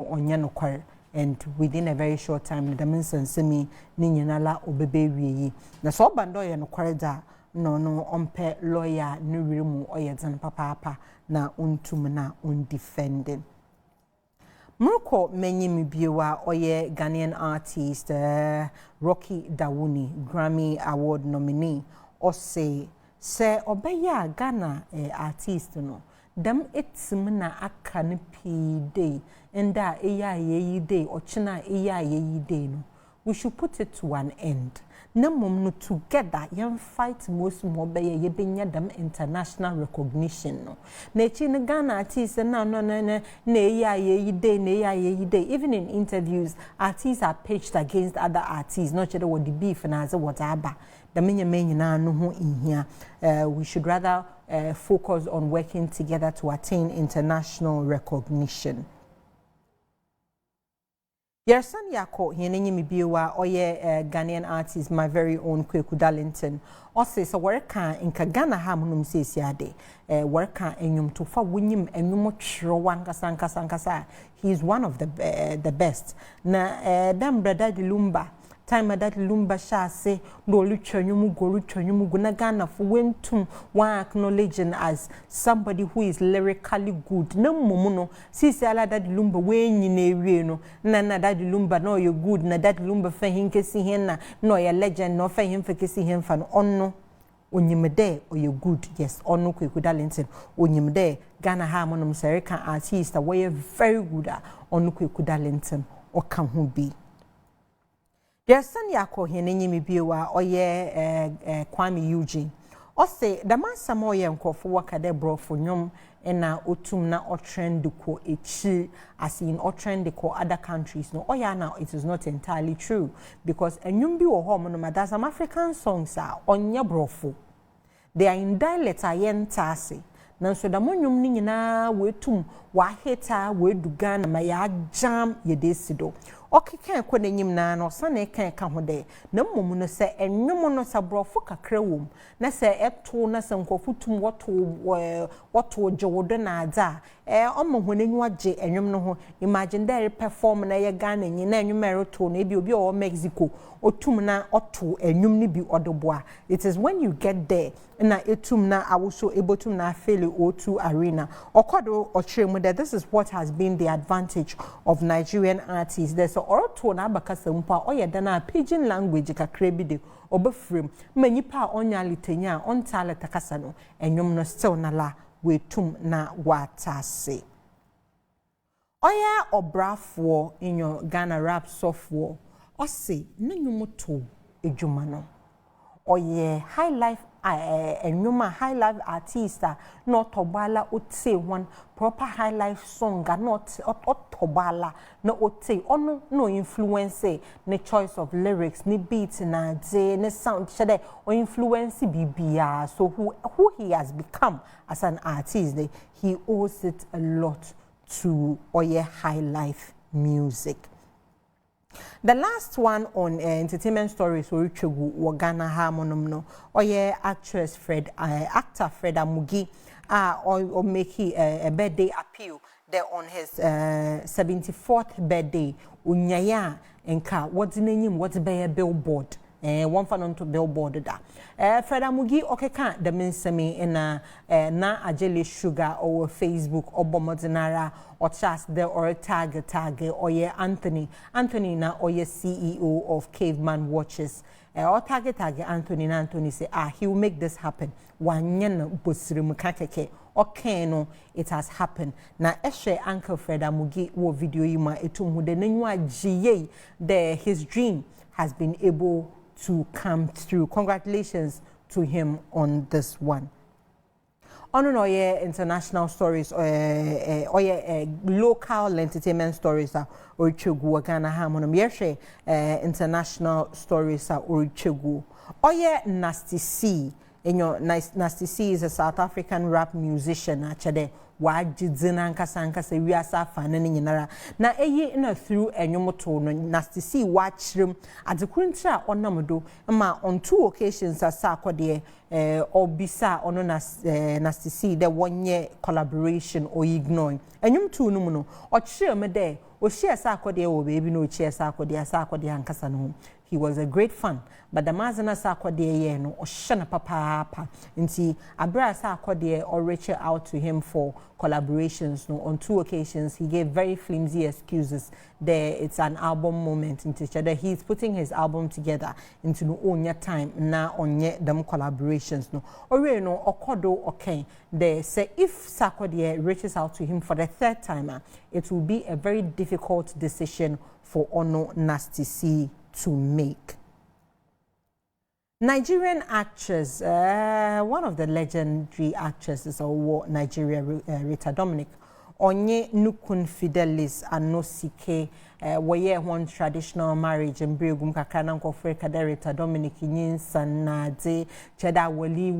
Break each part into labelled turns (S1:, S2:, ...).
S1: onye no kware, and within a very short time the mensensemi ni nyinala obebe wiyi na so bando ye no kware da no ompe lawyer ni wirimu oyedzen papa na untum na undefending. Murko menyimi biwa oye Ghanaian artist Rocky Dawuni, Grammy Award nominee, or say obeya Ghana artist no dam etsimna aka ne pi day enda eya ye day or china eya ye day no, we should put it to an end. Na mom no together yan fight most more be ye benya them international recognition no. Na chi ne Ghana artists na eya ye day na eya ye day. Even in interviews, artists are pitched against other artists, not sure what the beef and as what aba. The many na no ho in here. We should rather focus on working together to attain international recognition. Yersan Yako, Yenini Biwa, oye Ghanaian artist, my very own Kweku Darlington. Also, so worka in Kagana Hamunum says yade, worka enyum to fa winim enyumo chrowan kasankasa. He is one of the best. Na dam brother di Lumba. Time that Lumba Sha say, no luchanyumu go luchanyumu gunagana for wentum one acknowledging as somebody who is lyrically good. No momuno, see sala that Lumba when you no, nana that Lumba no you good, na that Lumba for him kissing him, no your legend, no for him for kissing him fan on no. Onyimede or you good, yes, or no Kweku Darlington, Onyimede, Ghana Harmonum Serica artist, away very good on no Kweku Darlington or can who be. Yersan Yako Yenini Biwa oye Kwame Eugene. Ose the man samoye nkofo wakade bro for nyom ena otum na o trend ko echi as in o trend ko other countries no oya now it is not entirely true because enyum bi wo ho mo no madam some African songs are onye brofo. They are in dialect ayentase. Nanso da monyum ni nyina wetum wa heta we dugan ma ya jam ye desido okeka ko n'enyim na no sane kan ka ho de na mmom no se enwom no sabrofo kakra wom na se eto na se nkofutum woto jewodo na adza omo honenyu age enwom no ho imagine there perform na ye Ghana nyi na enwom eroto na ebi obi o Mexico otum na oto enwom ni bi odoboa. It is when you get there na etum na awuso ebotum na fele O2 arena okodo ochiremu that this is what has been the advantage of Nigerian artists. There's oto na bakasa mpa oyeda na pidgin language kakra bi de obefrem manyipa onya litenya on talent kasa no enwom no still na la wetum na watase oya obrafo in your Ghana rap software ose nanyumoto ejuma no oye high life enwuma high life artist not obala otse one proper high life song not otobala no ote ono no influence ne choice of lyrics ni beat na je ne sound shede o influence bibia. So who he has become as an artist, he owes it a lot to oye high life music. The last one on entertainment stories Orichegu Wagana Harmonum no oye actor Fred Amugi or make a birthday appeal there on his 74th birthday unyaya enka what's name what's be a billboard one fan onto billboard da Fred Amugi okeka the mensemi na ajele sugar or Facebook obomodinara or just there or tag or ye Anthony na or ye CEO of Caveman Watches or tag Anthony say he will make this happen one yen busrimu kakeke okay no it has happened na eshe Uncle Fred Amugi wo video yima etum de nenwa giye there his dream has been able to come through. Congratulations to him on this one. On international stories local entertainment stories Orichegu Ghana Harmonum yeshe international stories Orichegu Nasty C. Nasty C is a South African rap musician actually wajizina nkasa we asa fana ni nyinara na eye na through enyomoto no Nasty C wachirem adekuntra onamdo ma on 2 occasions asa akode obisa ono Nasty C the one year collaboration or ignore enyom tu no mu no ochirem de o share sa akode wo baby no share sa akode ankasa no. He was a great fan, but the mazana sa akode ye no o hye na papa nti abra sa akode or reach out to him for collaborations no. On 2 occasions he gave very flimsy excuses. There it's an album moment into that he's putting his album together into no onya time na onye them collaborations no. Ore no okodo okay. They say if Sarkodie reaches out to him for the 3rd time, it will be a very difficult decision for Ono Nasty C to make. Nigerian actress, one of the legendary actresses of Nigeria, Rita Dominic, Onye Nukun Fidelis Anosike, where one traditional marriage and Brigum Kakana Kofreka Rita Dominic Yin Sanade, Cheda Wali,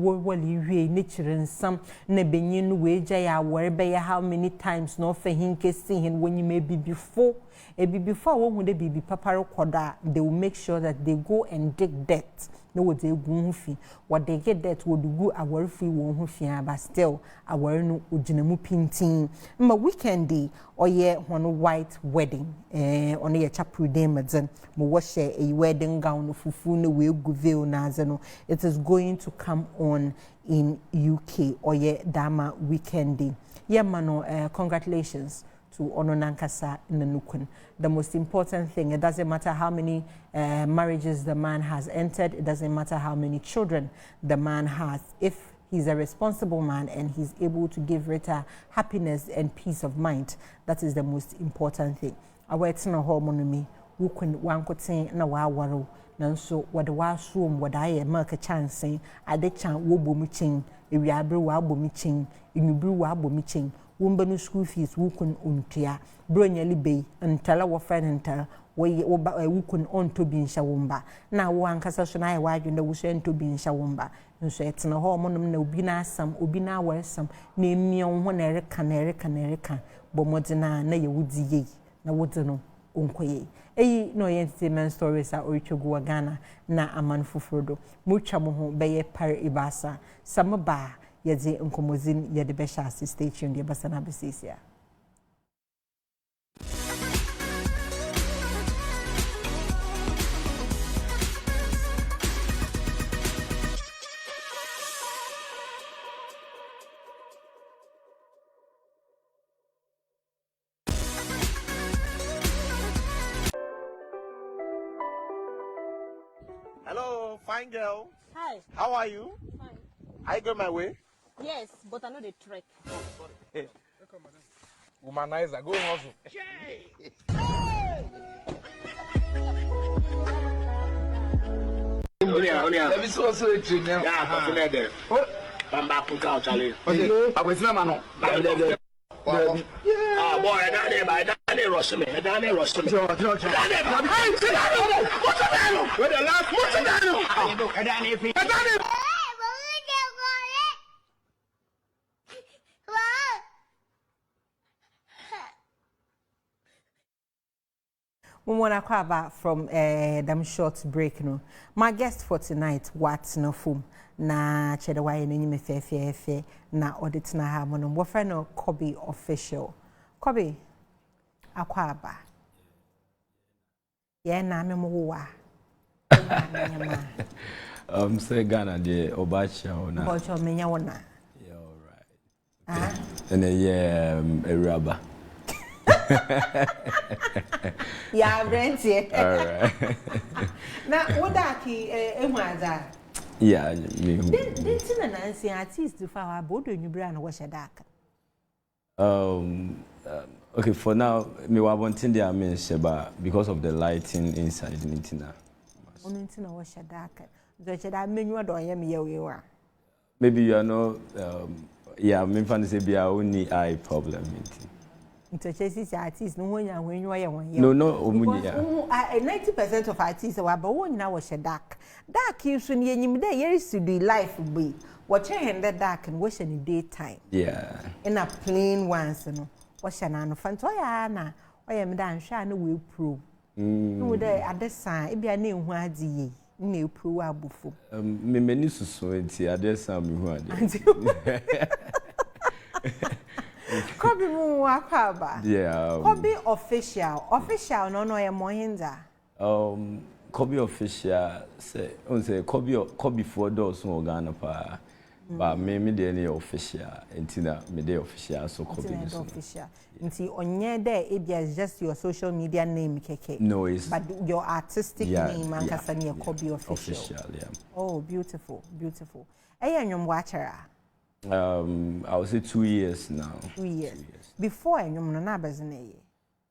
S1: nature and some Nebenin Wejaya, wherever how many times no for him kissing him when you may be before. Before when they be papa koda, they will make sure that they go and dig dirt. No what they go what they get that would go our free one but still our no ujinemu painting. My weekend day or one white wedding on a chapel damazen mo wash a wedding gown of fufu no we go veil nazano. It is going to come on in UK or dama weekend day. Mano, congratulations to Ono Nankasa in the Nukun. The most important thing, it doesn't matter how many marriages the man has entered, it doesn't matter how many children the man has. If he's a responsible man and he's able to give Rita happiness and peace of mind, that is the most important thing. Our eternal hormone wukun wankotin na wawaro nanso wode wasuom wode aye mark chance ade chan wo bomuchin ewiabre wa bomichin enubru wa bomichin wombanu school fees wukun ontua bronya libe ntala wo friend ntala wukun onto bi nsha womba na wo ankasa so na aye wadwe na wuso ento bi nsha womba nso etena ho monum na obi na asam obi na awaresam na emion ho na ereka bomodina na ye wudi ye na wodi no onkoye eyi no entertainment stories a orichogu Ghana na aman fufrodo mucha mo ho beye par ibasa samaba yeze nkomozin yede besha stay tuned ye basana besisia.
S2: Hello, fine girl.
S3: Hi.
S2: How are you?
S3: Fine.
S2: I go my way.
S3: Yes, but I know the trick.
S2: Hey. Womanizer, go hustle.
S4: Let me so a tree now. Yeah, there. I'm back to couch, Charlie. I was no man. Ah, boy, I don't rush me. I don't rush me. What's the
S1: We want to come back from them short break. No, my guest for tonight, what's no fum na chede wa yenye me fe na audit na ha mono. Wo friend no Kobby official. Kobby akwaba. Yeah, na me mo wa.
S5: Say Ghana de obacha ona.
S1: Obacha menya wona.
S5: Yeah, all right. And a rubber.
S1: Yeah, Brenty.
S5: All right.
S1: Now, what that ki ehwaza?
S5: Yeah, me.
S1: Didn't na Nancy artist to our bodo nyubra na washa dark.
S5: Okay, for now, me wa wanting there mean sheba because of the lighting inside Nitina.
S1: Onu ntina washa dark. Do cheda menyu do ye me ye wa.
S5: Maybe you are no yeah, me fan say be our only eye problem.
S1: Interchesi artists no when you are one.
S5: No,
S1: 90% of artists are but one now was a dark. Dark you soon yenim there years to do life be. What in the dark and wash in the daytime.
S5: Yeah.
S1: In a plain ones no. Wash an an fantoya na. I am dan sha no we prove. No there at the sign it be a name who had ye. No prove abufu.
S5: Me many so at this time who had.
S1: Kobby mu akaba.
S5: Yeah.
S1: Kobby official. Official no mohinza.
S5: Kobby official say Kobby for those who Ghana pa. But me dey any official. Entina me dey official so Kobby is
S1: official. Nti onye there is just your social media name keke.
S5: No, it's
S1: but your artistic name and kasani Kobby official.
S5: Official, yeah.
S1: Oh, beautiful, beautiful. Eya nyom watchera.
S5: I would say 2 years now.
S1: 2 years. Before nyom no na bezene.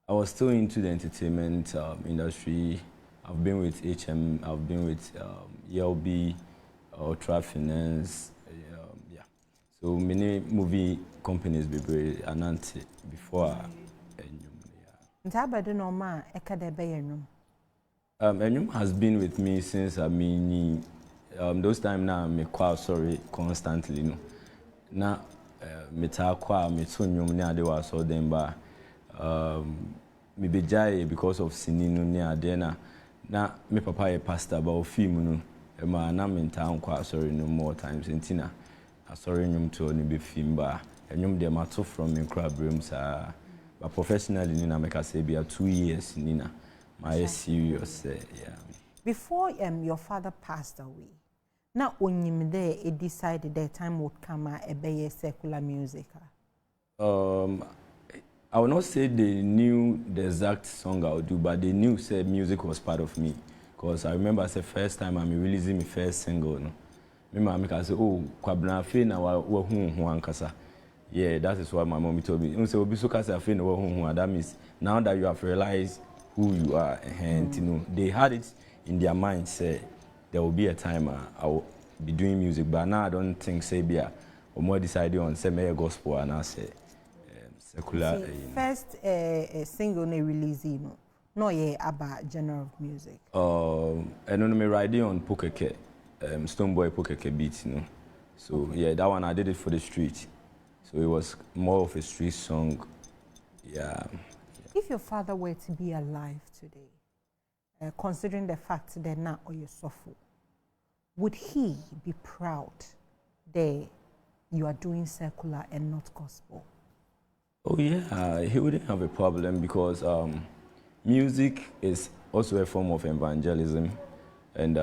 S5: I was still into the entertainment industry. I've been with HM, I've been with ELB, Ultra Finance, yeah. So many movie companies be announced before.
S1: Ntaba do no ma ekade be enyum.
S5: Enyum has been with me since those time now me quite sorry constantly no. Na me ta kwa me to nyum ne ade wa so dem ba me bejai because of sininu ne ade na me papa a pastor ba o film no e ma na me ta kwa sorry no more times entina sorry nyum to ne be film ba enyum de ma to from me crab room sa but professionally ni na make say be 2 years ni na my serious yeah.
S1: Before your father passed away, na onyim there he decided that time would come a be secular music.
S5: I would not say they knew the exact song I would do, but they knew say music was part of me. Because I remember the first time I'm releasing my first single. No? My mom can say, "Oh, kwabna fe na wa ankasa." Yeah, that is what my mom told me. So that means now that you have realized who you are, and you know, they had it in their mind. Say there will be a time I will be doing music, but now I don't think say be a or more decided on say me gospel and I say secular.
S1: First single they release no about genre of music.
S5: And on me riding on Pokeke, Stoneboy Pokeke beats, you know. So yeah, that one I did it for the street. So it was more of a street song. Yeah.
S1: If your father were to be alive today, considering the fact that now you suffer, would he be proud that you are doing secular and not gospel?
S5: Oh yeah, he wouldn't have a problem because music is also a form of evangelism, and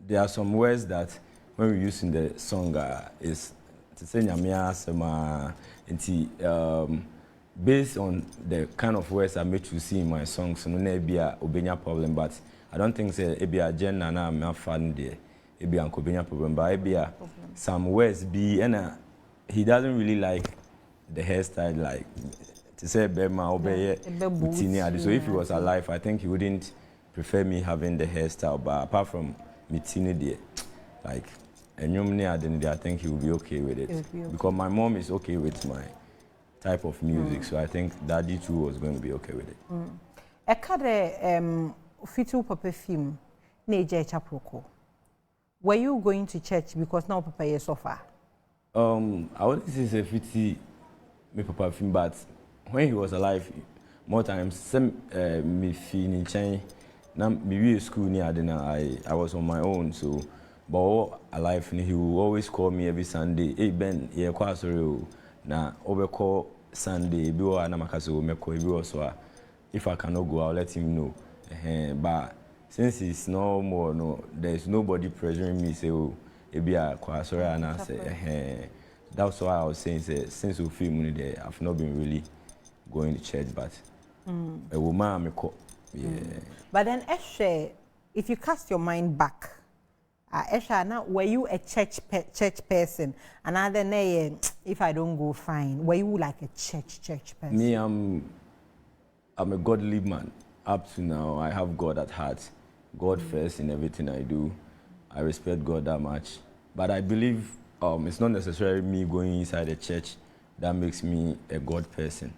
S5: there are some words that when we use in the song is to say nyamia sema based on the kind of words I made you see in my songs, so no be a obenya problem, but I don't think say it be a agenda na me fan there, it be an obenya problem, but it be a some words be and he doesn't really like the hairstyle like to say bema obey mitini. So if he was alive, I think he wouldn't prefer me having the hairstyle, but apart from mitini there, like I think he will be okay with it. Because my mom is okay with my type of music, so I think Daddy too was going to be okay with it.
S1: Ekade fitu papa film neje chaproko. Were you going to church because now papa is so far?
S5: I wouldn't say 50 me papa film, but when he was alive, more times me feeling change. Now me school near I was on my own, so. But alive, he will always call me every Sunday. Hey Ben, yeah, quite sorry. Na overcall Sunday. Be wa na makaso me call you also. If I cannot go, I'll let him know. But since it's no more, no, there is nobody pressuring me. Say, oh, it be a quite sorry, and I say, that's why I was saying. Say, since we feel money there, I've not been really going to church, but a woman me call. Yeah.
S1: But then, if you cast your mind back. Now, were you a church person? Another day, if I don't go, fine. Were you like a church person?
S5: Me, I'm a godly man. Up to now, I have God at heart. God first in everything I do. I respect God that much. But I believe it's not necessarily me going inside a church that makes me a God person.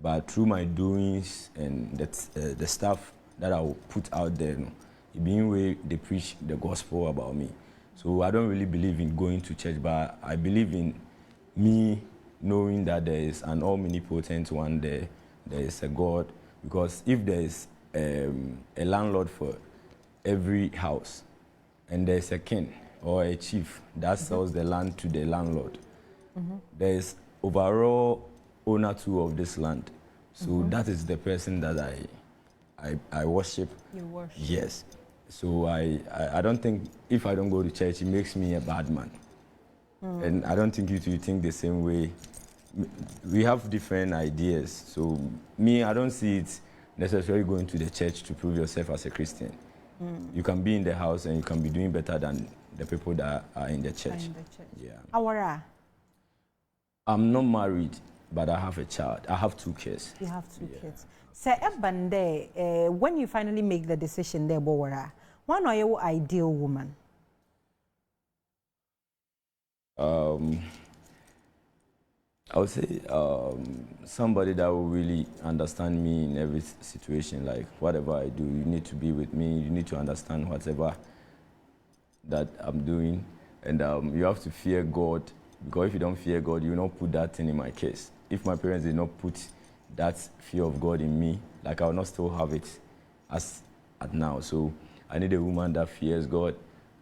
S5: But through my doings and the stuff that I will put out there, being way they preach the gospel about me. So I don't really believe in going to church, but I believe in me knowing that there is an omnipotent one there is a God. Because if there is a landlord for every house, and there is a king or a chief that sells the land to the landlord, there is overall owner too of this land. So that is the person that I worship.
S1: You worship.
S5: Yes. So I don't think if I don't go to church, it makes me a bad man. And I don't think you two think the same way. We have different ideas. So me, I don't see it necessarily going to the church to prove yourself as a Christian. You can be in the house and you can be doing better than the people that are in the church. Yeah.
S1: Awara.
S5: I'm not married, but I have a child. I have 2 kids.
S1: You have 2 kids. So, Ebande, when you finally make the decision there, Bowara, one are your ideal woman?
S5: I would say somebody that will really understand me in every situation. Like whatever I do, you need to be with me. You need to understand whatever that I'm doing, and you have to fear God. Because if you don't fear God, you will not put that thing in my case. If my parents did not put that fear of God in me, like I will not still have it as at now. So I need a woman that fears God,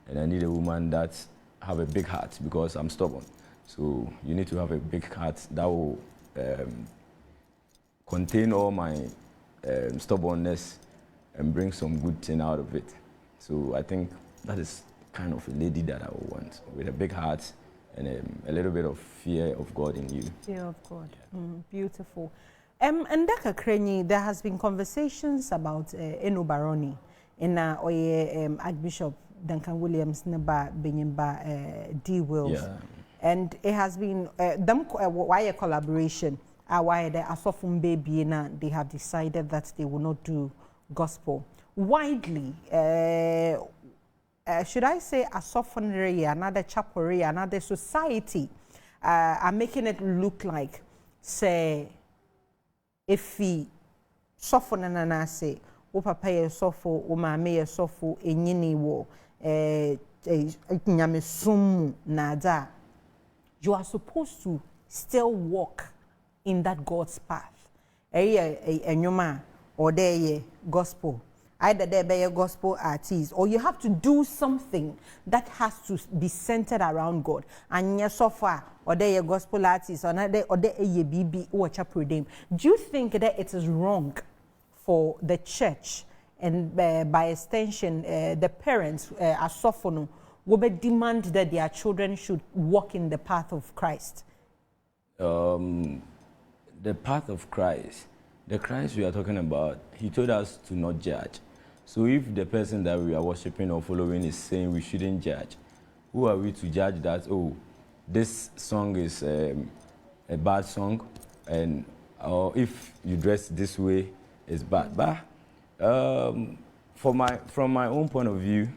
S5: and I need a woman that have a big heart because I'm stubborn. So you need to have a big heart that will contain all my stubbornness and bring some good thing out of it. So I think that is kind of a lady that I would want, with a big heart and a little bit of fear of God in you.
S1: Fear of God. Yeah. Beautiful. And Dr. Krenyi, there has been conversations about Eno Baroni in Archbishop Duncan Williams Neba Benyimba D. Wills.
S5: Yeah.
S1: And it has been them why a collaboration. Why the Asofum baby na they have decided that they will not do gospel widely. Should I say Asofun another chapel, another society are making it look like say if we soften and I say o papa ye sofo o mama ye sofo enyini wo nyamesum nada. You are supposed to still walk in that God's path. Enyoma or there gospel. Either there be a gospel artist, or you have to do something that has to be centered around God. And yes, so far, or there a gospel artist, or there a BB or chapel redeem. Do you think that it is wrong for the church and by extension the parents as sofono will demand that their children should walk in the path of Christ?
S5: The path of Christ, the Christ we are talking about, he told us to not judge. So if the person that we are worshiping or following is saying we shouldn't judge, who are we to judge that, oh, this song is a bad song, and or if you dress this way, it's bad. But from my own point of view,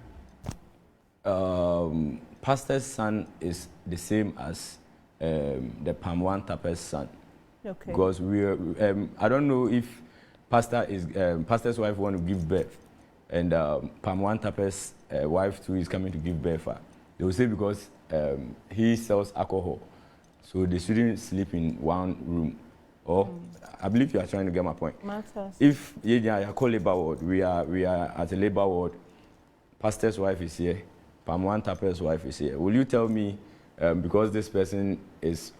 S5: pastor's son is the same as the Palm One Tapper's son.
S1: Okay.
S5: Because we are, I don't know if pastor's wife want to give birth, and Palm One Tapper's wife too is coming to give birth. They will say because he sells alcohol, so they shouldn't sleep in one room. Or I believe you are trying to get my point.
S1: Matters.
S5: If you call labor ward, we are at a labor ward. Pastor's wife is here. Palm One Tapper's wife is here. Will you tell me because this person is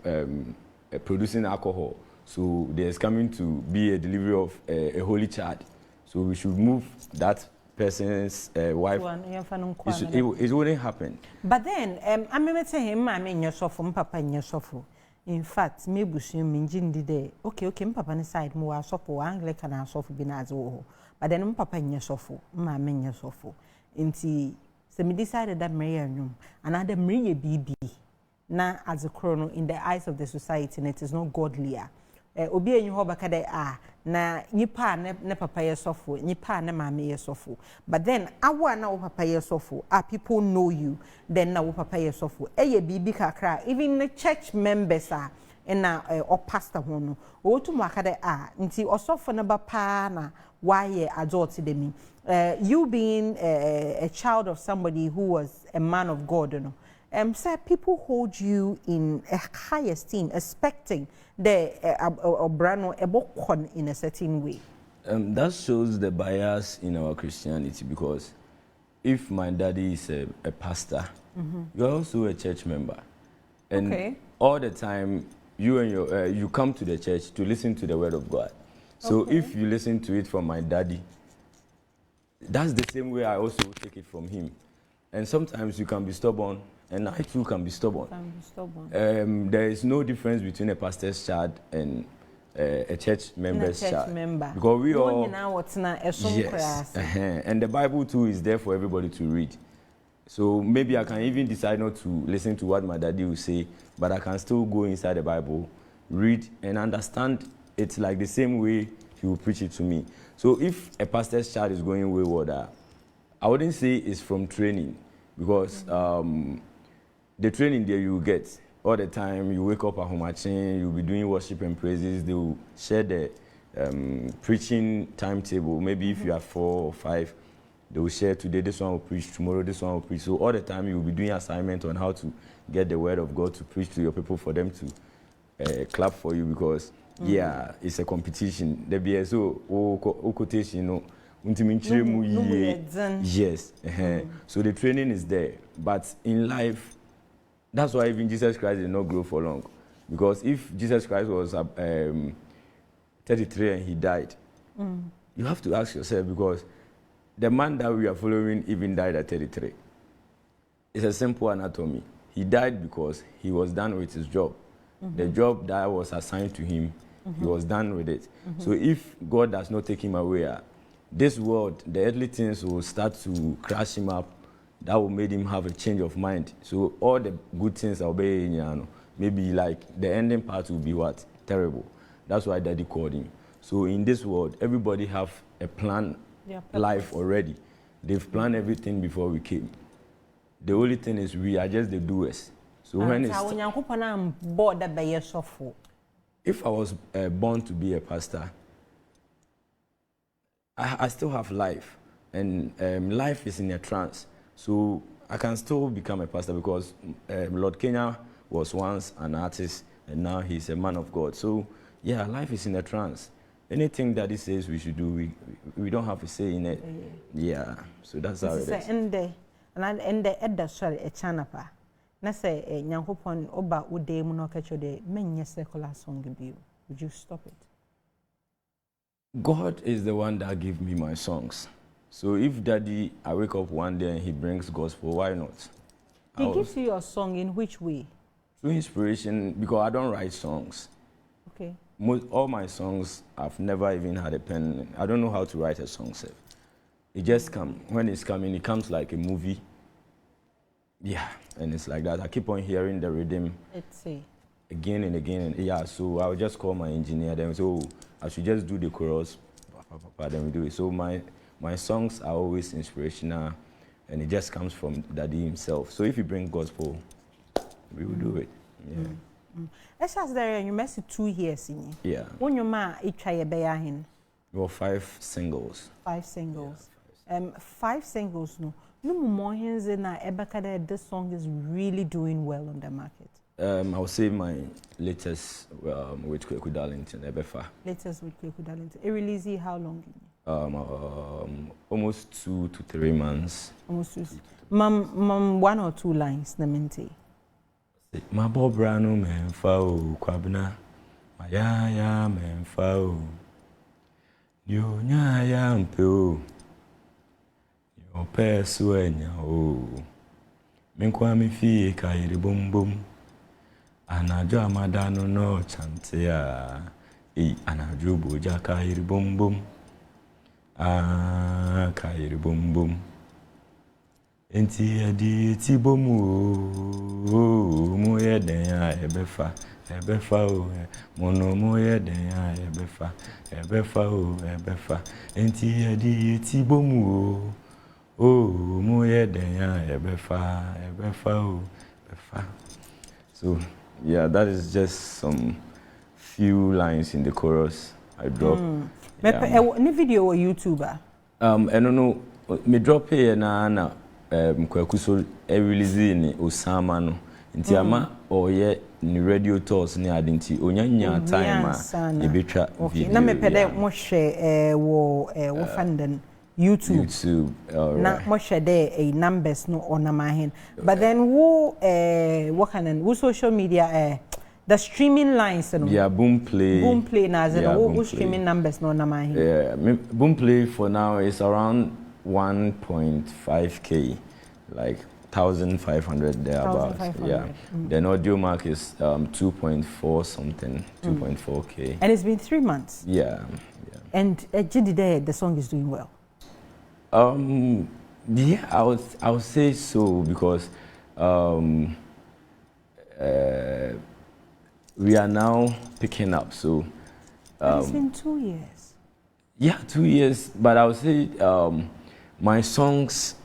S5: producing alcohol, so there's coming to be a delivery of a holy child, so we should move that person's wife? It wouldn't happen.
S1: But then I remember saying him, I mean yourself, papa in yourself. In fact, me busu minjindi de okay papa ni side mo asopo Anglican asopo bi na azo. But then papa in yourself, ma me yourself. Inti se me decided that Maria nyum another Maria BB na as a chrono in the eyes of the society, and it is not godlier. Obi enyi ho baka de na nipa ne papa yesofu, nipa ne mama yesofu. But then awa na wo papa yesofu, people know you, then na wo papa yesofu. Eye bibi kakra, even the church members na or pastor ho no. O tu mo aka de nti osofo na ba pa na why adult dem. You being a child of somebody who was a man of God, you know. Sir, people hold you in a high esteem, expecting the brano ebokon in a certain way.
S5: That shows the bias in our Christianity, because if my daddy is a pastor, you're also a church member. And all the time you and your you come to the church to listen to the word of God. So if you listen to it from my daddy, that's the same way I also take it from him. And sometimes you can be stubborn, and I too can be stubborn. There is no difference between a pastor's child and a church member's child. Because we all... Yes. And the Bible too is there for everybody to read. So maybe I can even decide not to listen to what my daddy will say, but I can still go inside the Bible, read, and understand it like the same way he will preach it to me. So if a pastor's child is going wayward, I wouldn't say it's from training, because the training there you get all the time. You wake up at Homachin, you'll be doing worship and praises. They will share the preaching timetable. Maybe if you have 4 or 5, they will share today this one will preach, tomorrow this one will preach. So all the time you will be doing assignment on how to get the word of God to preach to your people, for them to clap for you, because yeah, it's a competition. The BSO quotation, yes. So the training is there, but in life, that's why even Jesus Christ did not grow for long, because if Jesus Christ was 33 and he died, you have to ask yourself, because the man that we are following even died at 33. It's a simple anatomy. He died because he was done with his job. The job that was assigned to him, he was done with it. So if God does not take him away, this world, the earthly things will start to crash him up. That will make him have a change of mind. So all the good things will be, maybe like the ending part will be what? Terrible. That's why Daddy called him. So in this world, everybody have a plan, life already. They've planned everything before we came. The only thing is we are just the doers. So when it's... If I was born to be a pastor, I still have life. And life is in a trance. So I can still become a pastor, because Lord Kenya was once an artist and now he's a man of God. So yeah, life is in a trance. Anything that he says we should do, we don't have a say in it. Yeah, so that's how it is.
S1: And the edda sorry a chanapa. Na say nyankopon oba ude mu no kacho de menye secular song bi. Would you stop it?
S5: God is the one that gives me my songs. So if Daddy, I wake up one day and he brings gospel, why not?
S1: He gives you your song in which way?
S5: Through inspiration, because I don't write songs.
S1: Okay.
S5: All my songs, I've never even had a pen. I don't know how to write a song, sir. It just comes. When it's coming, it comes like a movie. Yeah, and it's like that. I keep on hearing the rhythm again and again. And yeah, so I'll just call my engineer. Then so I should just do the chorus. Then we do it. So my songs are always inspirational, and it just comes from Daddy himself. So if you bring gospel, we will do it. Yeah.
S1: Let's ask there, you must 2 years in.
S5: Yeah.
S1: When your ma try a beyahin.
S5: Well, 5 singles.
S1: 5 singles. Yeah, 5 singles no. No more hands in Ebakada, this song is really doing well on the market.
S5: I would say my latest with Kweku Darlington, Ebefa.
S1: Latest with Kweku Darlington. It released how long?
S5: Almost 2 to 3 months.
S1: Almost 2. Mom, 1 or 2 lines, Namente.
S5: My Bobrano man foul, Quabna, my ya man foul. You ya ampo. Your pair suenya, oh. Minkwami fi kairi bum bum. Anajo amadano no chantea. Anajo boja kairi bum bum. Ah, kairi bum bum. Enti adi ti bomu o mo ye den ya ebefa o mono mo ye den ya ebefa o ebefa enti adi ti bomu o mo ye den ya ebefa o ebefa. So yeah, that is just some few lines in the chorus I drop.
S1: Any video or YouTuber?
S5: I don't know, me drop here na Kweku so release ni Osama no nti ama oye ni radio tours ni adinti onyanya time e betwa video na
S1: me pede mo hwe wo fanden YouTube na mo hwe de numbers no onama hen but then wo what can wo social media the streaming lines, no?
S5: Yeah, Boomplay.
S1: Boomplay, now,
S5: Yeah,
S1: what streaming numbers, no, na
S5: yeah, Boomplay for now is around 1.5K, like 1,500 thereabouts.
S1: 1,500.
S5: Yeah. Then Audio Mark is 2.4 something, 2.4K.
S1: And it's been 3 months.
S5: Yeah.
S1: And Jidi, the song is doing well.
S5: Yeah, I would say so because we are now picking up. So
S1: It's been 2 years.
S5: yeah, 2 years. But I would say my songs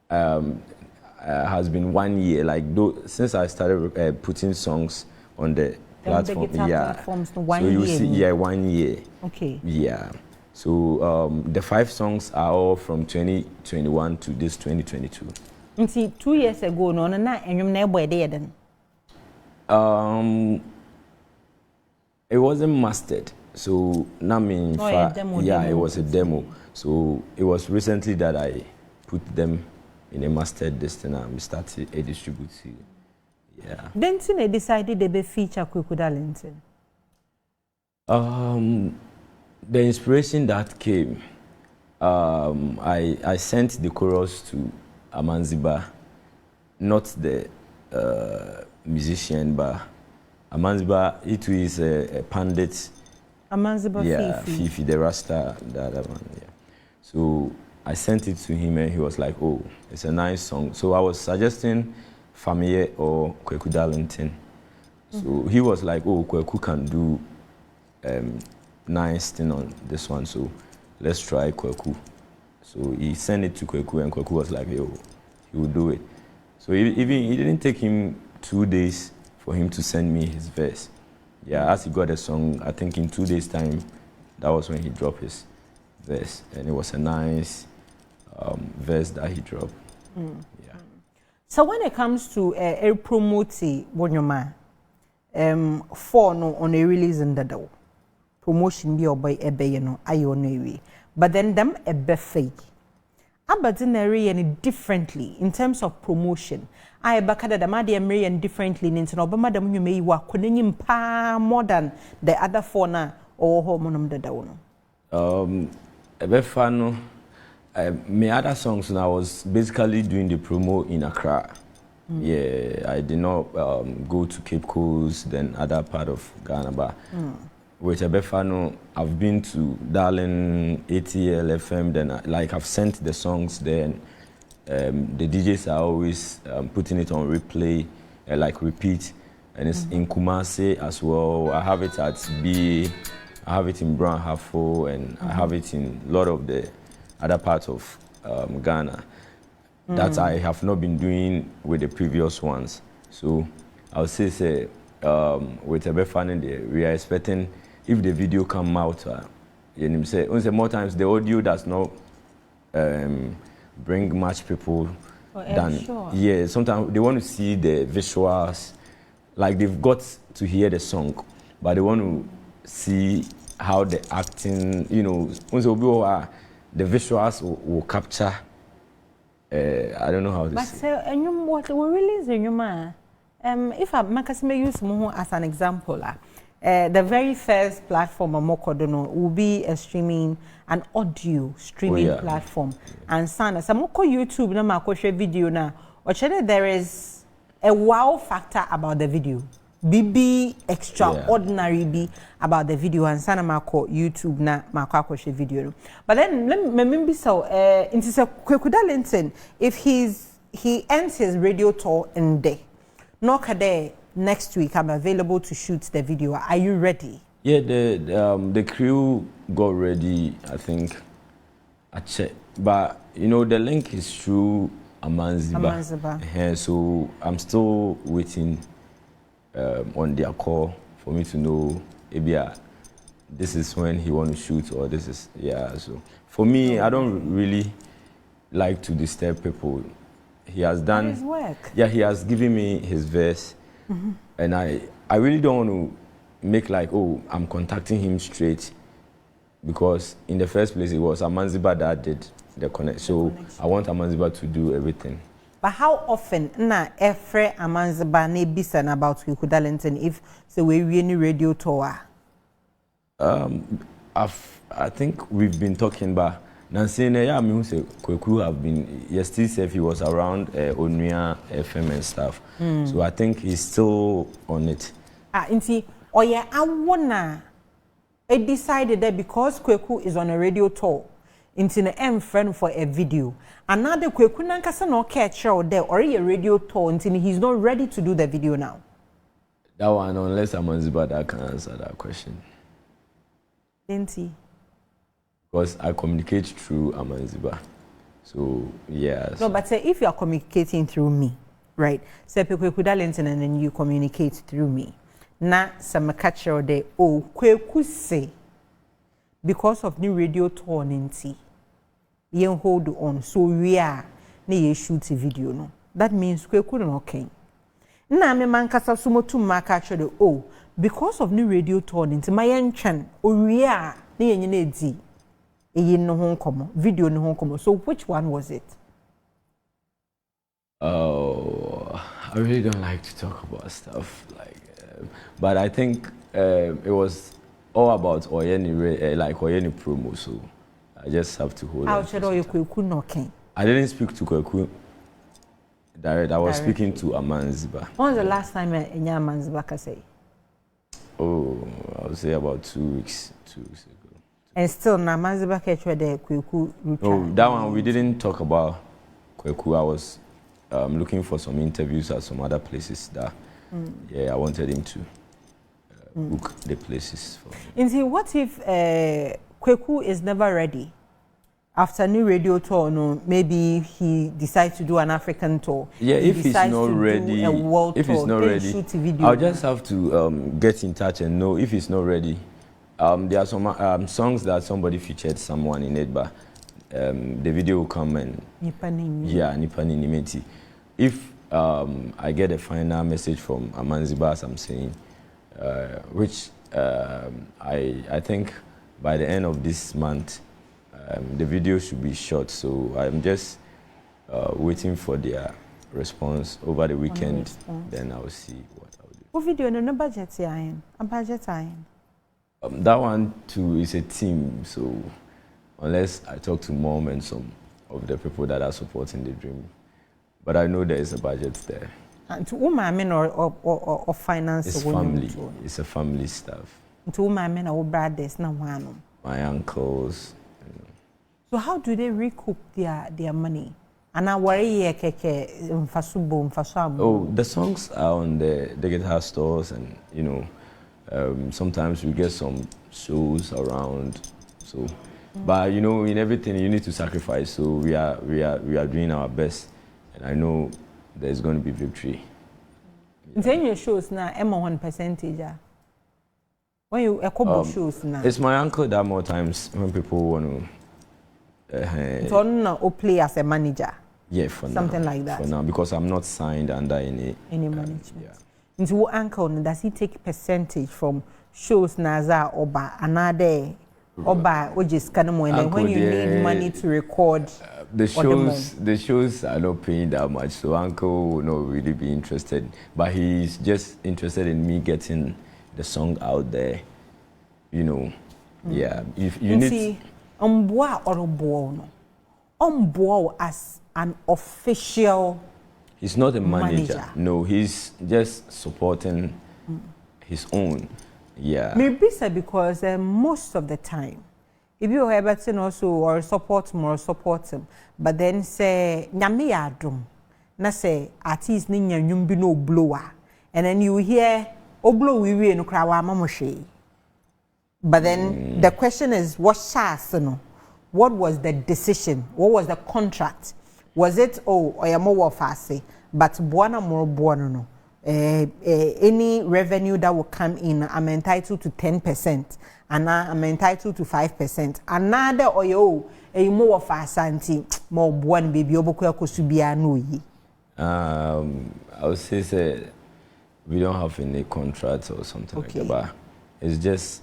S5: has been 1 year. Like since I started putting songs on the platform.
S1: The guitar
S5: yeah.
S1: platforms, 1
S5: so
S1: year.
S5: you see, yeah, 1 year.
S1: Okay.
S5: Yeah. So the 5 songs are all from 2021 to this 2022.
S1: And see, 2 years ago, no, and you're never there then.
S5: It wasn't mastered. So now yeah, it was a demo. So it was recently that I put them in a mastered destiny and we started a distribution. Yeah.
S1: Then they decided they be feature Kweku Darlington.
S5: The inspiration that came, I sent the chorus to Amanziba, not the musician, but Amanziba, it is a pandit.
S1: Amanziba
S5: yeah,
S1: Fifi,
S5: the Rasta, the other one. Yeah. So I sent it to him and he was like, oh, it's a nice song. So I was suggesting Famille or Kweku Darlington. So he was like, oh, Kweku can do nice thing on this one, so let's try Kweku. So he sent it to Kweku and Kweku was like, yo, he will do it. So it didn't take him 2 days for him to send me his verse. Yeah, as he got the song, I think in 2 days' time, that was when he dropped his verse. And it was a nice verse that he dropped. Yeah.
S1: So when it comes to a promote Wonyoma, for no on a release in the door, promotion be or by a bay, you know, I on but then them a buffet. Aberdeen any differently in terms of promotion. I bakada the Madi and differently in Obama the you may work more than the other fauna or hormonum the down.
S5: A bit fun. My other songs, and I was basically doing the promo in Accra. Yeah, I did not go to Cape Coast, then other part of Ghana, but with Ebefano, I've been to Darling, ATL, FM, then I've sent the songs there, and the DJs are always putting it on replay, repeat, and it's in Kumasi as well. I have it at B, I have it in Brown Hafo, and I have it in a lot of the other parts of Ghana that I have not been doing with the previous ones. So I would say, with Ebefano, we are expecting, if the video come out, more times the audio does not bring much people than
S1: sure.
S5: Yeah. Sometimes they want to see the visuals, like they've got to hear the song, but they want to see how the acting, the visuals will capture. I don't know how to
S1: but
S5: say.
S1: But and you what we release in your man. If I may use Moho as an example, the very first platform Mokodono will be a streaming, an audio streaming platform. And Sana, some YouTube na makoshe video na. Or there is a wow factor about the video. BB extraordinary be about the video and Sana mako YouTube na makoshe video. But then let me be so into Kweku Darlington, if he ends his radio tour in day. Nokade next week I'm available to shoot the video. Are you ready?
S5: Yeah, the crew got ready, I think. I checked. But the link is through Amanziba. So I'm still waiting on their call for me to know maybe this is when he want to shoot or this is so for me I don't really like to disturb people. He has done
S1: his work.
S5: Yeah, he has given me his verse, and I really don't want to make like, oh, I'm contacting him straight, because in the first place it was Amanziba that did the connect. So I want Amanziba to do everything.
S1: But how often na Efre Amanziba ne bisan about Kweku Darlington if so we any radio tour?
S5: I think we've been talking about Nancy, yeah, I mean, Kweku have been, yesterday if he was around Onuya FM and stuff. So I think he's still on it.
S1: Inti, oh yeah, I wanna, it decided that because Kweku is on a radio tour, into the M friend for a video. Another Kweku nankasa no catch out there or a radio tour until he's not ready to do the video now.
S5: That one, unless Amanziba that can answer that question.
S1: Inti.
S5: Because I communicate through Amanziba. So, yeah.
S1: No, but say if you are communicating through me, right? Say Kweku Darlington and then you communicate through me. Na some catch out there, oh, Kweku say, because of new radio tour ninti, you hold on. So we are, ne shoot a video, no. That means Kweku no okay. Na me man kasa sumo tu maka chode, oh, because of new radio tour ninti, my enchan, oh, we are, ne yenye video no home. So which one was it?
S5: Oh, I really don't like to talk about stuff like, but I think it was all about Oyeni, like Oyeni promo. So I just have to hold.
S1: How should you Kweku knocking?
S5: I didn't speak to Kweku direct. I was speaking to Amanziba.
S1: When was the last time Amanziba can say?
S5: Oh, I would say about 2 weeks. 2 weeks ago.
S1: And still, Amanziba catch where the Kweku.
S5: No, that one we didn't talk about Kweku. I was looking for some interviews at some other places that, yeah, I wanted him to book the places for me.
S1: And see, what if Kweku is never ready? After new radio tour, no, maybe he decides to do an African tour.
S5: Yeah, if he's not ready, I'll just have to get in touch and know if he's not ready. There are some songs that somebody featured someone in it, but the video will come and yeah, Nipani Nimeti. If I get a final message from Amanziba, as I'm saying, which I think by the end of this month, the video should be shot. So I'm just waiting for their response over the weekend. Then I'll see what I'll do.
S1: What video? No budget, a budget.
S5: That one too is a team. So unless I talk to mom and some of the people that are supporting the dream, but I know there is a budget there.
S1: And to whom I mean or finance?
S5: It's family. It's a family stuff.
S1: To whom I mean our brothers, no one.
S5: My uncles.
S1: So how do they recoup their money? And I worry
S5: oh, the songs are on the guitar stores, and you know, sometimes we get some shows around. So, but you know, in everything you need to sacrifice. So we are doing our best, and I know there's going to be victory.
S1: In yeah. Your shows now, %1. When you a couple shows now,
S5: it's my uncle that more times when people want to.
S1: So no, play as a manager.
S5: Yeah, for
S1: something
S5: now,
S1: like that.
S5: For now, because I'm not signed under any
S1: management.
S5: Yeah.
S1: Into what uncle does he take percentage from shows Naza Oba another Oba or just Kanamo, and then when you need money to record
S5: the shows are not paying that much, so uncle will not really be interested. But he's just interested in me getting the song out there. You know, yeah. If you need.
S1: Omboa or Omboa, Omboa as an official.
S5: He's not a manager. No, he's just supporting his own. Yeah.
S1: Maybe so because most of the time, if you have Everton also or support him or support him, but then say nyame adum, na say artist ni nyanyum bi no blower, and then you hear oblo we no krawa mamoshe. But then the question is, what was the decision? What was the contract? Was it, oyamo wafase, but buona more buona no? Any revenue that will come in, I'm entitled to 10%, and I'm entitled to 5%. Another oyo, a more wafase more buona baby obokuya kusubia no yi.
S5: I would say we don't have any contract or something like that, but it's just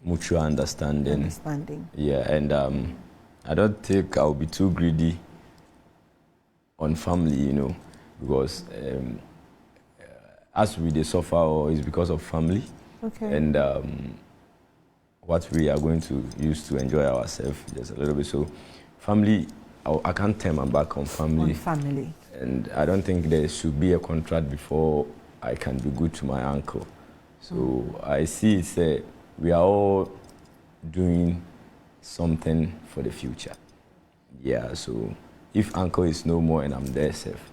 S5: mutual understanding. Yeah, and I don't think I'll be too greedy on family, you know, because as we they suffer or is because of family.
S1: Okay.
S5: And what we are going to use to enjoy ourselves just a little bit. So family, I can't turn my back on family.
S1: On family.
S5: And I don't think there should be a contract before I can be good to my uncle. So I see it's we are all doing something for the future. Yeah, so if uncle is no more and I'm there safe,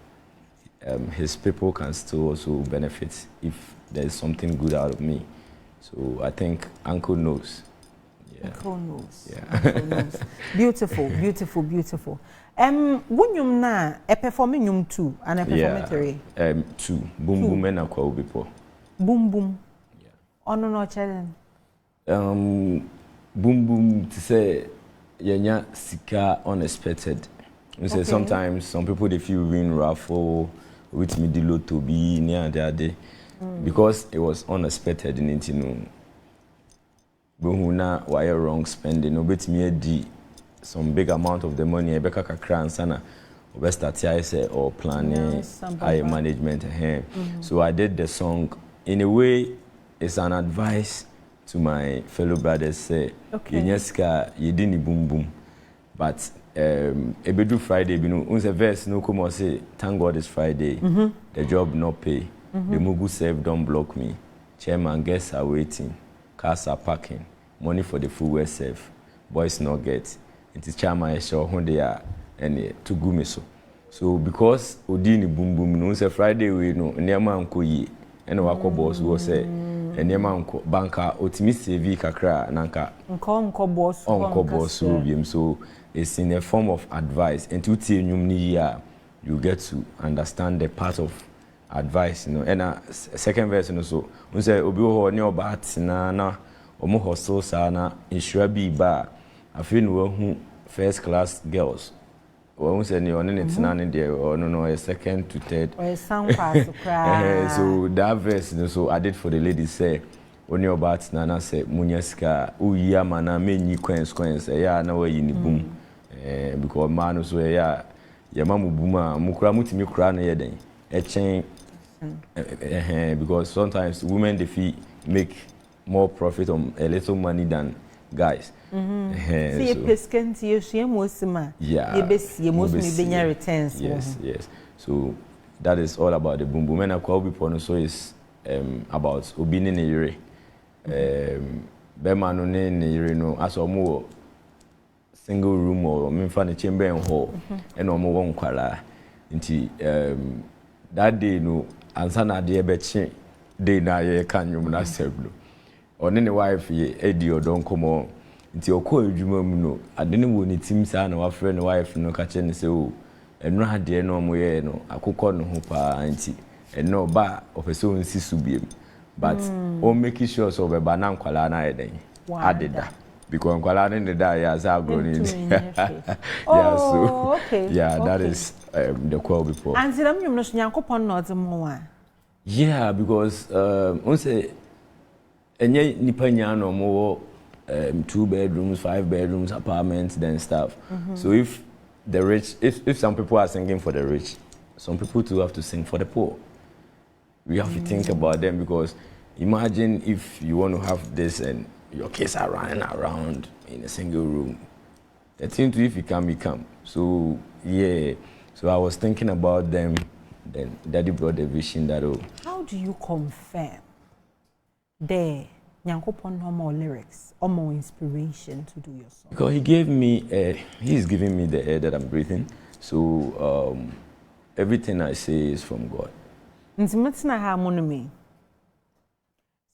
S5: his people can still also benefit if there's something good out of me. So I think uncle knows. Yeah.
S1: Uncle knows.
S5: Yeah.
S1: Uncle knows. Beautiful, beautiful, beautiful. Wunyum na performing yum 2 and a performing 3.
S5: 2. Boom boom and akwa ubipo.
S1: Boom boom.
S5: Yeah.
S1: Ono no challenge.
S5: Boom boom to say yenya sika unexpected. You say sometimes some people they feel win raffle with me the to be near the day because it was unexpected in it, you know. But why wrong spending? No, bet me di some big amount of the money. Ebeka kakra ansana. Obe start here or planning, management. So I did the song in a way. It's an advice to my fellow brothers. Say, Yenyeska, you didn't boom boom, but ebedu Friday, you know, unse verse no come say, thank God it's Friday. The job not pay. The Mugu save don't block me. Chairman guests are waiting. Cars are parking. Money for the food we save. Boys not get. It is chairman sure when they are and to go me so. So because Odini boom boom, no say Friday we no nearma unko ye. And wako boss will say and nearma unko banker otimi save kakra nanka. Unko boss will be so. It's in a form of advice. And to tell you get to understand the part of advice, you know. And second verse, you know, so we say obi ho ne obat na omo hustle sana insure be ba. I feel no first class girls. We say ne on ne tina ne there or no a second to third.
S1: Or a sound pass to cry.
S5: So that verse, you know, so I did for the lady say oni obat na say munyaska uya mana menyi coins ya na we ni boom. Because man so ya mamu buma mukura mutimi kura na yeden chain because sometimes women they feel make more profit on a little money than guys.
S1: See peskanti you share mosima.
S5: Yeah.
S1: You most me returns.
S5: Yes. So that is all about the boom boom. And akwa obi so is about obini ne yire. Bema no ne yire no as omo single room or memfa ne chamber and hall and omo won kwala nti that day no ansa na de bechi day na ye kan nwum na seblo one ne wife ye edi odon komo nti okọ edwuma mu no ade ne wo ne tim sa na wa frɛ ne wife no ka che ne se o enu ade no omo ye no akokɔ no ho pa nti eno ba opeso nsi subiem but o make sure so be ba na nkwala na ye den adeda because nkwala ne da ya za grown in yeah so
S1: okay.
S5: Yeah, that is the call before
S1: and zilam nyum no nyankopon no odemo a
S5: yeah because on say enye nipa nya no mo 2 bedrooms 5 bedrooms apartments then stuff so if the rich if some people are singing for the rich some people too have to sing for the poor we have to think about them because imagine if you want to have this and your kids are running around in a single room. The thing to if you can become. So yeah. So I was thinking about them. Then Daddy brought the vision that
S1: how do you confirm the Nyankopon normal lyrics or more inspiration to do your song?
S5: Because he's giving me the air that I'm breathing. So everything I say is from God.
S1: Ntimatina harmony.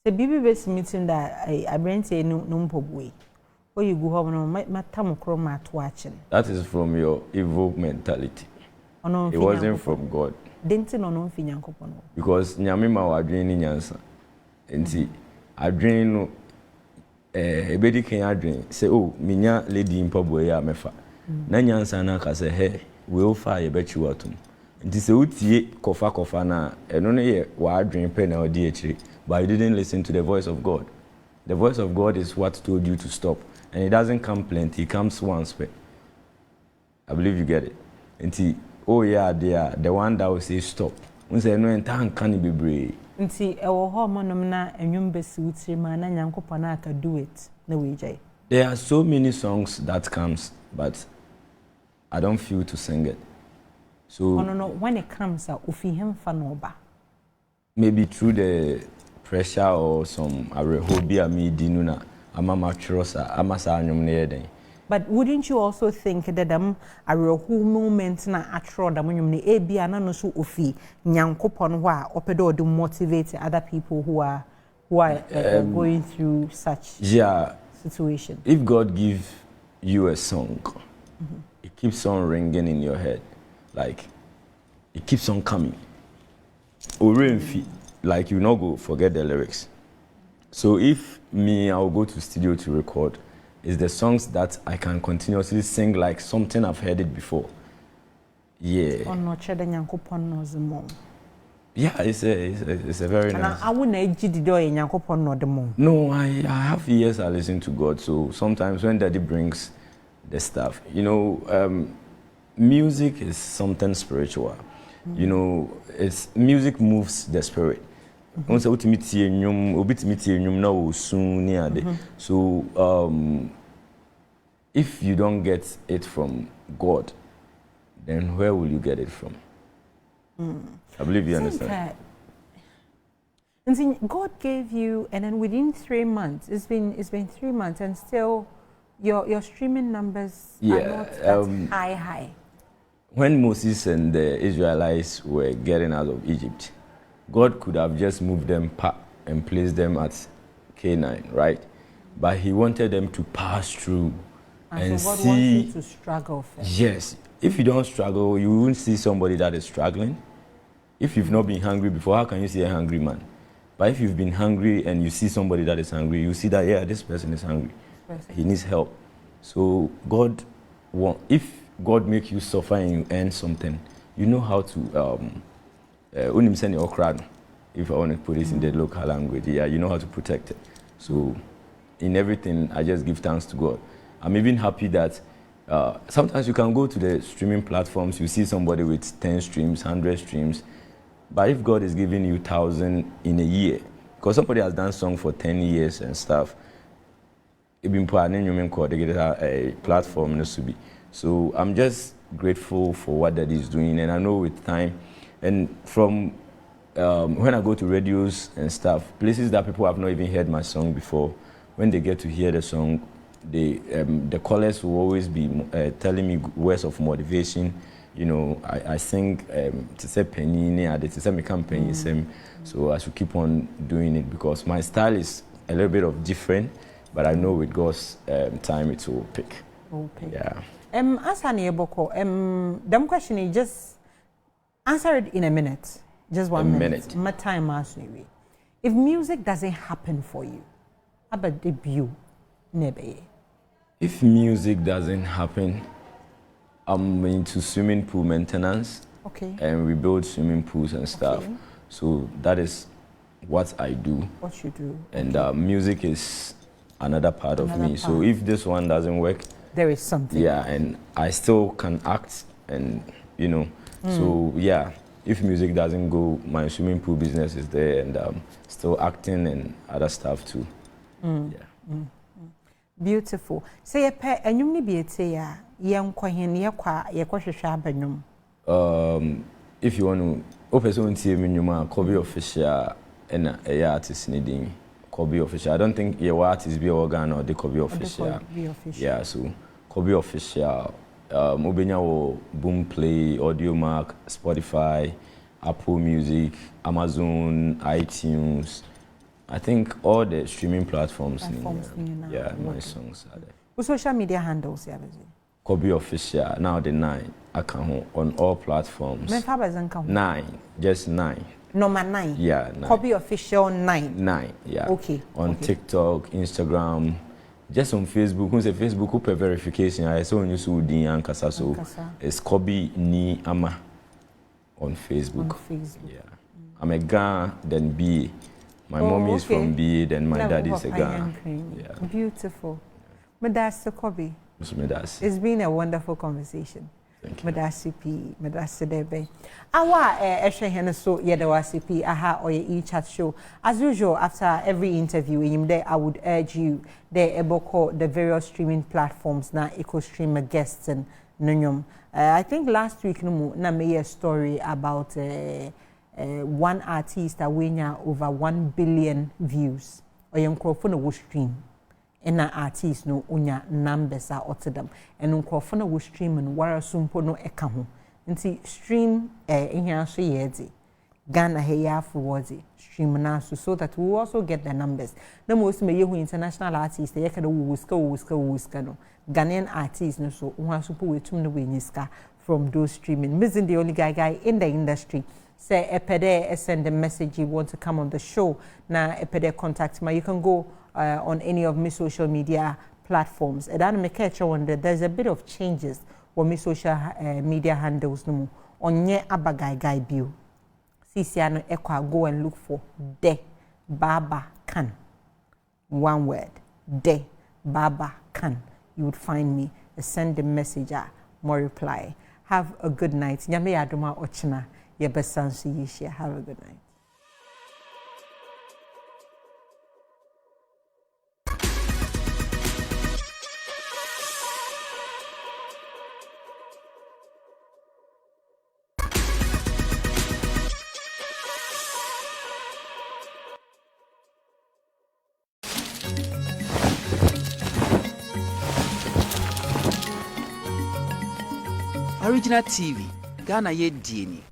S1: The baby best meeting that I bring to no way. Or you go home no matam chroma to watching.
S5: That is from your evil mentality. It wasn't from God.
S1: Didn't no no Nyankopon. Because
S5: Nyamima wa adwene nyansa. Enti adwene no ebedi kan adwene say oh minya lady mpaboa ya mefa. Na nyansa na ka say hey we will fire ye bechi watum. Enti se utie kofa na eno ne ye wa adwene pe na odi ekire. But you didn't listen to the voice of God. The voice of God is what told you to stop. And it doesn't come plenty, it comes once. I believe you get it. And oh yeah, they are the one that will say stop. We say no entan can be brave.
S1: Nti ewo ho monom na enwum besi utiri ma na Nyankopon aka do it na we jay.
S5: There are so many songs that comes, but I don't feel to sing it. So
S1: no, when it comes out, ufi him fanoba.
S5: Maybe through the pressure or some hobby me dinuna amama trosa amasa anyum ne yeden.
S1: But wouldn't you also think that a real moment na atro da munyum ne e bia na no so ofi Nyankopon ho a opedo to motivate other people who are going through such situation?
S5: If God gives you a song, it keeps on ringing in your head, like it keeps on coming. Like you not go forget the lyrics. So if I'll go to studio to record, it's the songs that I can continuously sing like something I've heard it before. Yeah. Yeah, it's a very nice.
S1: I wouldn't
S5: No, I have years I listen to God, so sometimes when Daddy brings the stuff, music is something spiritual. Music moves the spirit. So if you don't get it from God, then where will you get it from? I believe you understand.
S1: And God gave you, and then within 3 months, it's been 3 months, and still your streaming numbers are not that high.
S5: When Moses and the Israelites were getting out of Egypt, God could have just moved them and placed them at Canaan, right? But He wanted them to pass through and
S1: so God
S5: see.
S1: Wants you to struggle first.
S5: Yes, if you don't struggle, you won't see somebody that is struggling. If you've not been hungry before, how can you see a hungry man? But if you've been hungry and you see somebody that is hungry, you see that this person is hungry. He needs help. So if God make you suffer and you earn something, you know how to if I want to put it in the local language, you know how to protect it. So in everything, I just give thanks to God. I'm even happy that sometimes you can go to the streaming platforms, you see somebody with 10 streams, 100 streams, but if God is giving you 1,000 in a year, because somebody has done song for 10 years and stuff, they get a platform. So I'm just grateful for what that is doing, and I know with time, and from when I go to radios and stuff, places that people have not even heard my song before, when they get to hear the song, the callers will always be telling me words of motivation. I sing to say penny, to say me campaign, so I should keep on doing it because my style is a little bit of different, but I know with God's time it will pick. Yeah.
S1: Asani Eboko, them question is just answer it in a minute. Just 1 minute. My time asking. If music doesn't happen for you, how about debut? Never.
S5: If music doesn't happen, I'm into swimming pool maintenance.
S1: Okay.
S5: And we build swimming pools and stuff.
S1: Okay.
S5: So that is what I do.
S1: What you do.
S5: And music is another part of me. So if this one doesn't work,
S1: there is something.
S5: Yeah, and I still can act and So yeah, if music doesn't go, my swimming pool business is there and still acting and other stuff too. Yeah.
S1: Beautiful. Say a pair and you may be a young Quahin,
S5: if you want to open kobby official and a artist needing kobby official. I don't think your artist be organ or the kobby official. Yeah, so kobby official. Ubenya Boom Play, Audio Mark, Spotify, Apple Music, Amazon, iTunes. I think all the streaming platforms. My songs are there.
S1: What social media handles?
S5: Kobby official now the 9 account on all platforms. 9, just 9.
S1: Number 9.
S5: Yeah, 9.
S1: Kobby official 9.
S5: 9, yeah.
S1: Okay.
S5: On TikTok, Instagram, just on Facebook. When say Facebook, open verification. I saw you so di ankasa so it's Kobby ni ama on Facebook. Yeah. I'm a Ghana, then B. My mommy is from B, then my daddy is a Ghana.
S1: Yeah. Beautiful. But that's the Kobby.
S5: It's been
S1: a wonderful conversation. Medasi debe. Awa ehwe so yedawasi pi aha oye e-chat show. As usual, after every interview I would urge you there eboko the various streaming platforms na eco streamer guests and nonyom. I think last week na made a story about one artist that wenya over 1 billion views. Oye nkrofo na wo stream. Ena artist no unya numbers are otedam and nkrofo na wo stream no wara sumpo no eka ho nti stream ehia so yedi Ghana he ya forward stream na so that we also get the numbers na most me yehu international artists ye kada wuska no Ghanaian artists no so who so po wetum no wenyiska from those streaming missing the only guy in the industry say epede send a message you want to come on the show na epede contact me you can go on any of my social media platforms. And I'm wonder there's a bit of changes on my social media handles no on ye abagai bio. Sisiano ekwa go and look for De Baba Kan. One word. De Baba Kan. You would find me. Send the message more reply. Have a good night. Nyame adoma ochina yebesansu yishia. Have a good night.
S6: Original TV, Ghana ye dieni.